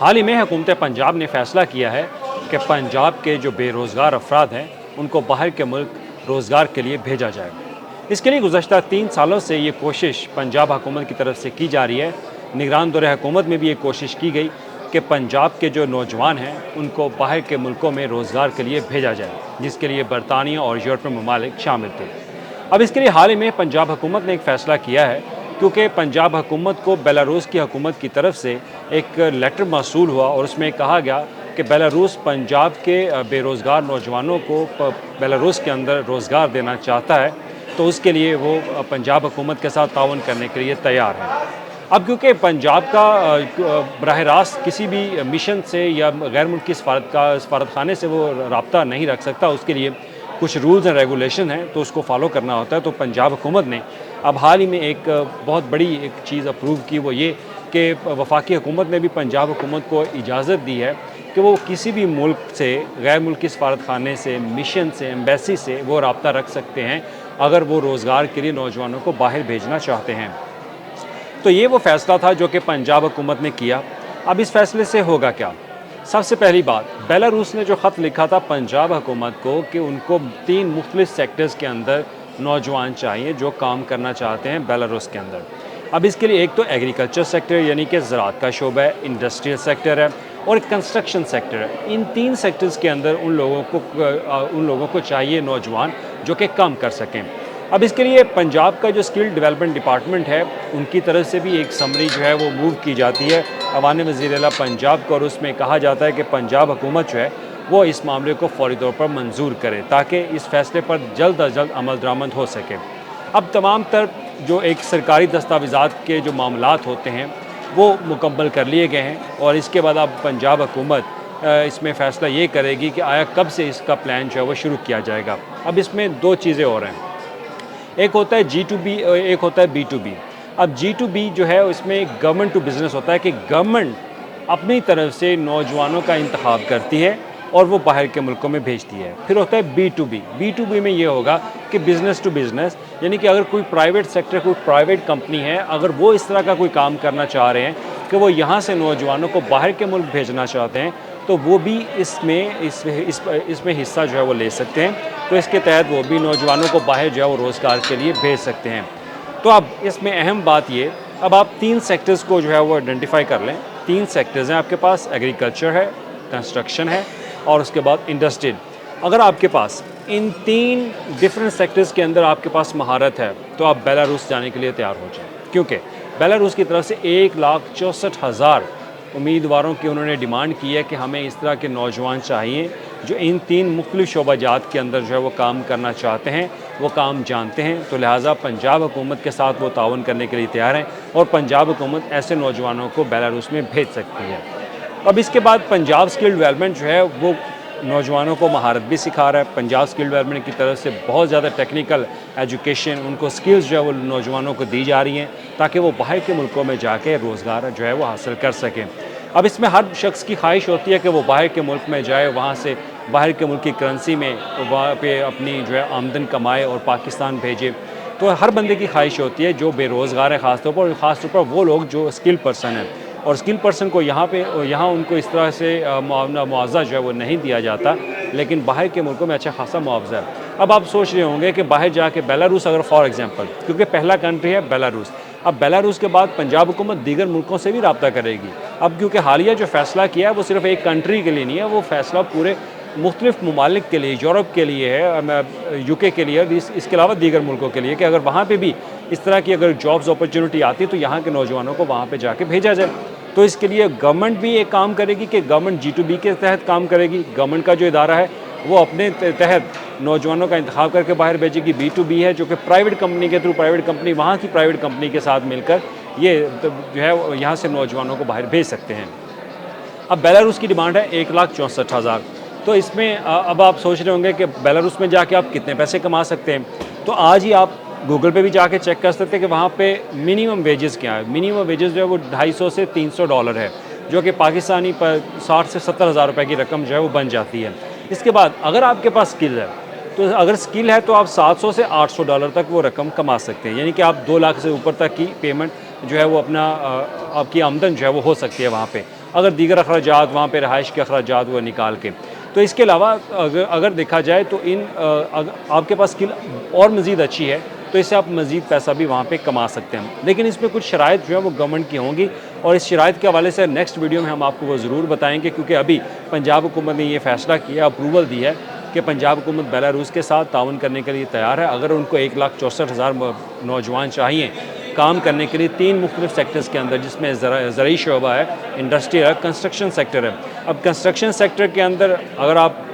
हाल ही में हुकूमत पंजाब ने फैसला किया है कि पंजाब के जो बेरोज़गार अफराद हैं उनको बाहर के मुल्क रोज़गार के लिए भेजा जाए। इसके लिए गुज़श्ता 3 सालों से ये कोशिश पंजाब हुकूमत की तरफ से की जा रही है। निगरान दौरे हुकूमत में भी ये कोशिश की गई कि पंजाब के जो नौजवान हैं उनको बाहर के मुल्कों में रोज़गार के लिए भेजा जाए, जिसके लिए बरतानिया और यूरोपीय ममालिक शामिल थे। अब इसके लिए हाल ही में पंजाब हुकूमत ने एक फ़ैसला किया है, क्योंकि पंजाब हुकूमत को बेलारूस की हुकूमत की तरफ से एक लेटर मौसूल हुआ और उसमें कहा गया कि बेलारूस पंजाब के बेरोज़गार नौजवानों को बेलारूस के अंदर रोज़गार देना चाहता है, तो उसके लिए वो पंजाब हुकूमत के साथ ताउन करने के लिए तैयार है। अब क्योंकि पंजाब का बराह रास्त किसी भी मिशन से या गैर मुल्की सफारतखाने से वो रब्ता नहीं रख सकता, उसके लिए कुछ रूल्स एंड रेगुलेशन हैं, तो उसको फॉलो करना होता है। तो पंजाब हुकूमत ने अब हाल ही में एक बहुत बड़ी एक चीज़ अप्रूव की, वो ये कि वफाकी हुकूमत ने भी पंजाब हुकूमत को इजाज़त दी है कि वो किसी भी मुल्क से, गैर मुल्की सफारतखाने से, मिशन से, एम्बेसी से वो रब्ता रख सकते हैं अगर वो रोज़गार के लिए नौजवानों को बाहर भेजना चाहते हैं। तो ये वो फ़ैसला था जो कि पंजाब हुकूमत ने किया। अब इस फ़ैसले से होगा क्या? सबसे पहली बात, बेलारूस ने जो ख़त लिखा था पंजाब हुकूमत को कि उनको 3 मुख्तलिफ सेक्टर्स के अंदर नौजवान चाहिए जो काम करना चाहते हैं बेलारूस के अंदर। अब इसके लिए एक तो एग्रीकल्चर सेक्टर यानी कि ज़राअत का शोबा है, इंडस्ट्रियल सेक्टर है और कंस्ट्रक्शन सेक्टर है। इन 3 सेक्टर्स के अंदर उन लोगों को चाहिए नौजवान जो कि काम कर सकें। अब इसके लिए पंजाब का जो स्किल डेवलपमेंट डिपार्टमेंट है उनकी तरफ से भी एक समरी जो है वो मूव की जाती है अवान वज़ीर आला पंजाब को, और उसमें कहा जाता है कि पंजाब हुकूमत जो है वो इस मामले को फ़ौरी तौर पर मंजूर करे ताकि इस फैसले पर जल्द अज जल्द अमल दरामद हो सके। अब तमाम तर जो एक सरकारी दस्तावेज़ात के जो मामलात होते हैं वो मुकम्मल कर लिए गए हैं और इसके बाद अब पंजाब हुकूमत इसमें फ़ैसला ये करेगी कि आया कब से इसका प्लान जो है वो शुरू किया जाएगा। अब इसमें 2 चीज़ें और हैं, एक होता है G2B, एक होता है B2B। अब G2B जो है उसमें गवर्नमेंट टू बिज़नेस होता है कि गवर्नमेंट अपनी तरफ से नौजवानों का इंतखाब करती है और वो बाहर के मुल्कों में भेजती है। फिर होता है B2B। B2B में ये होगा कि बिज़नेस टू बिज़नेस, यानी कि अगर कोई प्राइवेट सेक्टर, कोई प्राइवेट कंपनी है, अगर वो इस तरह का कोई काम करना चाह रहे हैं कि वो यहाँ से नौजवानों को बाहर के मुल्क भेजना चाहते हैं, तो वो भी इसमें हिस्सा जो है वो ले सकते हैं। तो इसके तहत वो भी नौजवानों को बाहर जो है वो रोज़गार के लिए भेज सकते हैं। तो अब इसमें अहम बात ये, अब आप 3 सेक्टर्स को जो है वो आइडेंटिफाई कर लें। 3 सेक्टर्स हैं आपके पास, एग्रीकल्चर है, कंस्ट्रक्शन है और उसके बाद इंडस्ट्रियल। अगर आपके पास इन 3 डिफरेंट सेक्टर्स के अंदर आपके पास महारत है तो आप बेलारूस जाने के लिए तैयार हो जाएं, क्योंकि बेलारूस की तरफ से 1,64,000 उम्मीदवारों की उन्होंने डिमांड की है कि हमें इस तरह के नौजवान चाहिए जो इन 3 मुख्तलिफ शोबाजात के अंदर जो है वो काम करना चाहते हैं, वो काम जानते हैं। तो लिहाजा पंजाब हुकूमत के साथ वो ताउन करने के लिए तैयार हैं और पंजाब हुकूमत ऐसे नौजवानों को बेलारूस में भेज सकती है। अब इसके बाद पंजाब स्किल डेवलपमेंट जो है वो नौजवानों को महारत भी सिखा रहा है। पंजाब स्किल डेवलपमेंट की तरफ से बहुत ज़्यादा टेक्निकल एजुकेशन, उनको स्किल्स जो है वो नौजवानों को दी जा रही हैं ताकि वो बाहर के मुल्कों में जाके रोज़गार जो है वो हासिल कर सकें। अब इसमें हर शख्स की ख्वाहिश होती है कि वो बाहर के मुल्क में जाए, वहाँ से बाहर के मुल्क की करेंसी में वहाँ पे अपनी जो है आमदन कमाए और पाकिस्तान भेजे। तो हर बंदे की ख्वाहिश होती है जो बेरोज़गार है ख़ासतौर पर वो लोग जो स्किल पर्सन हैं, और स्किल पर्सन को यहाँ उनको इस तरह से मुआवजा जो है वो नहीं दिया जाता, लेकिन बाहर के मुल्कों में अच्छा खासा मुआवजा है। अब आप सोच रहे होंगे कि बाहर जाके बेलारूस, अगर फॉर एग्जांपल, क्योंकि पहला कंट्री है बेलारूस, अब बेलारूस के बाद पंजाब हुकूमत दीगर मुल्कों से भी रब्ता करेगी। अब क्योंकि हालिया जो फ़ैसला किया है वो सिर्फ एक कंट्री के लिए नहीं है, वो फ़ैसला पूरे मुख्तलिफ ममालिक के लिए, यूरोप के लिए है, UK के लिए, इसके अलावा दीगर मुल्कों के लिए, कि अगर वहाँ पे भी इस तरह की अगर जॉब्स अपॉर्चुनिटी आती है तो यहाँ के नौजवानों को वहाँ पे जाके भेजा जाए। तो इसके लिए गवर्नमेंट भी एक काम करेगी कि गवर्नमेंट G2B के तहत काम करेगी। गवर्नमेंट का जो इदारा है वो अपने तहत नौजवानों का इंतखाब करके बाहर भेजेगी। B2B है जो कि प्राइवेट कंपनी के थ्रू, प्राइवेट कंपनी वहाँ की प्राइवेट कंपनी के साथ मिलकर ये जो है यहाँ से नौजवानों को बाहर भेज सकते हैं। अब बेलारूस की डिमांड है 1,64,000। तो इसमें अब आप सोच रहे होंगे कि बेलारूस में जाके आप कितने पैसे कमा सकते हैं। तो आज ही आप गूगल पे भी जाके चेक कर सकते हैं कि वहाँ पे मिनिमम वेजेस क्या है। मिनिमम वेजेस जो है वो $250 से $300 है, जो कि पाकिस्तानी पर 60 से 70 हज़ार रुपये की रकम जो है वो बन जाती है। इसके बाद अगर आपके पास स्किल है, तो अगर स्किल है तो आप $700 से $800 तक वो रकम कमा सकते हैं, यानी कि आप 2 लाख से ऊपर तक की पेमेंट जो है वो अपना आपकी आमदन जो है वो हो सकती है वहाँ पे। अगर दीगर अखराजात वहाँ पे रहाइश के अखराजात वो निकाल के। तो इसके अलावा अगर देखा जाए तो आपके पास स्किल और मज़ीद अच्छी है तो इससे आप मज़ीद पैसा भी वहाँ पे कमा सकते हैं। लेकिन इसमें कुछ शराइत जो है वो गवर्नमेंट की होंगी और इस शराइत के हवाले से नेक्स्ट वीडियो में हम आपको वो ज़रूर बताएंगे, क्योंकि अभी पंजाब हुकूमत ने ये फ़ैसला किया, अप्रूवल दी है कि पंजाब हुकूमत बेलारूस के साथ ताउन करने के लिए तैयार है। अगर उनको 1,64,000 नौजवान चाहिए काम करने के लिए 3 मुख्तलिफ सेक्टर्स के अंदर, जिसमें ज़रई शोबा है, इंडस्ट्री है, कंस्ट्रक्शन सेक्टर है। अब कंस्ट्रक्शन सेक्टर के अंदर अगर आप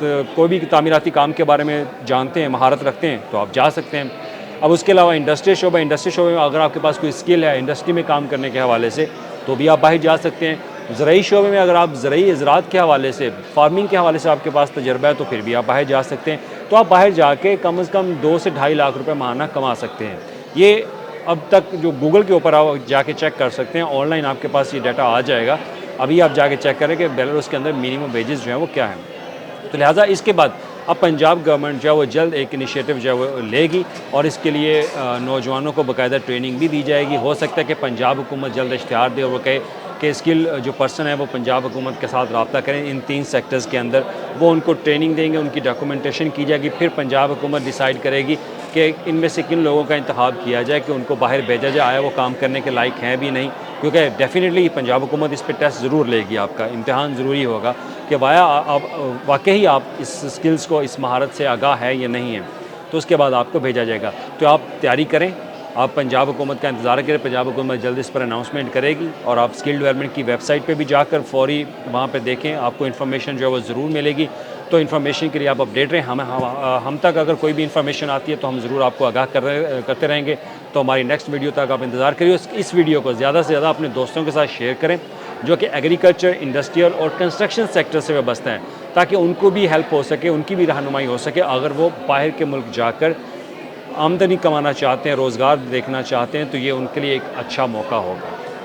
कोई भी तामीराती काम के बारे में जानते हैं, महारत रखते हैं, तो आप जा सकते हैं। अब उसके अलावा इंडस्ट्री शोबा में अगर आपके पास कोई स्किल है इंडस्ट्री में काम करने के हवाले से, तो भी आप बाहर जा सकते हैं। ज़रई शोबे में अगर आप ज़रई ज़राअत के हवाले से, फार्मिंग के हवाले से आपके पास तजर्बा है, तो फिर भी आप बाहर जा सकते हैं। तो आप बाहर जाके कम से कम 2 से 2.5 लाख रुपए माहाना कमा सकते हैं। ये अब तक जो गूगल के ऊपर आप जाके चेक कर सकते हैं, ऑनलाइन आपके पास ये डाटा आ जाएगा। अभी आप जाके चेक करें कि बेलारूस के अंदर मिनिमम वेजेस जो हैं वो क्या हैं। तो लिहाजा इसके बाद अब पंजाब गवर्नमेंट जो है वो जल्द एक इनिशिएटिव जो है वो लेगी और इसके लिए नौजवानों को बाकायदा ट्रेनिंग भी दी जाएगी। हो सकता है कि पंजाब हुकूमत जल्द इश्तिहार दे और वो कहे कि स्किल जो पर्सन है वो पंजाब हुकूमत के साथ रब्ता करें इन 3 सेक्टर्स के अंदर, वो उनको ट्रेनिंग देंगे, उनकी डॉक्यूमेंटेशन की जाएगी। फिर पंजाब हुकूमत डिसाइड करेगी कि इनमें से किन लोगों का इंतखाब किया जाए कि उनको बाहर भेजा जाए, आया वो काम करने के लायक हैं भी नहीं। क्योंकि डेफिनेटली पंजाब हुकूमत इस पर टेस्ट ज़रूर लेगी, आपका इम्तिहान ज़रूरी होगा कि वाकई आप इस स्किल्स को, इस महारत से आगाह है या नहीं है। तो उसके बाद आपको भेजा जाएगा। तो आप तैयारी करें, आप पंजाब हुकूमत का इंतज़ार करें। पंजाब हुकूमत जल्द इस पर अनाउंसमेंट करेगी और आप स्किल डेवलपमेंट की वेबसाइट पे भी जाकर फौरी वहाँ पे देखें, आपको इन्फॉर्मेशन जो है वो ज़रूर मिलेगी। तो इन्फॉर्मेशन के लिए आप अपडेट रहें। हम तक अगर कोई भी इन्फॉर्मेशन आती है तो हम ज़रूर आपको आगाह करते रहेंगे। तो हमारी नेक्स्ट वीडियो तक आप इंतज़ार करिए। इस वीडियो को ज़्यादा से ज़्यादा अपने दोस्तों के साथ शेयर करें जो कि एग्रीकल्चर, इंडस्ट्रियल और कंस्ट्रक्शन सेक्टर से वाबस्ता हैं, ताकि उनको भी हेल्प हो सके, उनकी भी रहनुमाई हो सके। अगर वो बाहर के मुल्क जाकर आमदनी कमाना चाहते हैं, रोज़गार देखना चाहते हैं, तो ये उनके लिए एक अच्छा मौका होगा।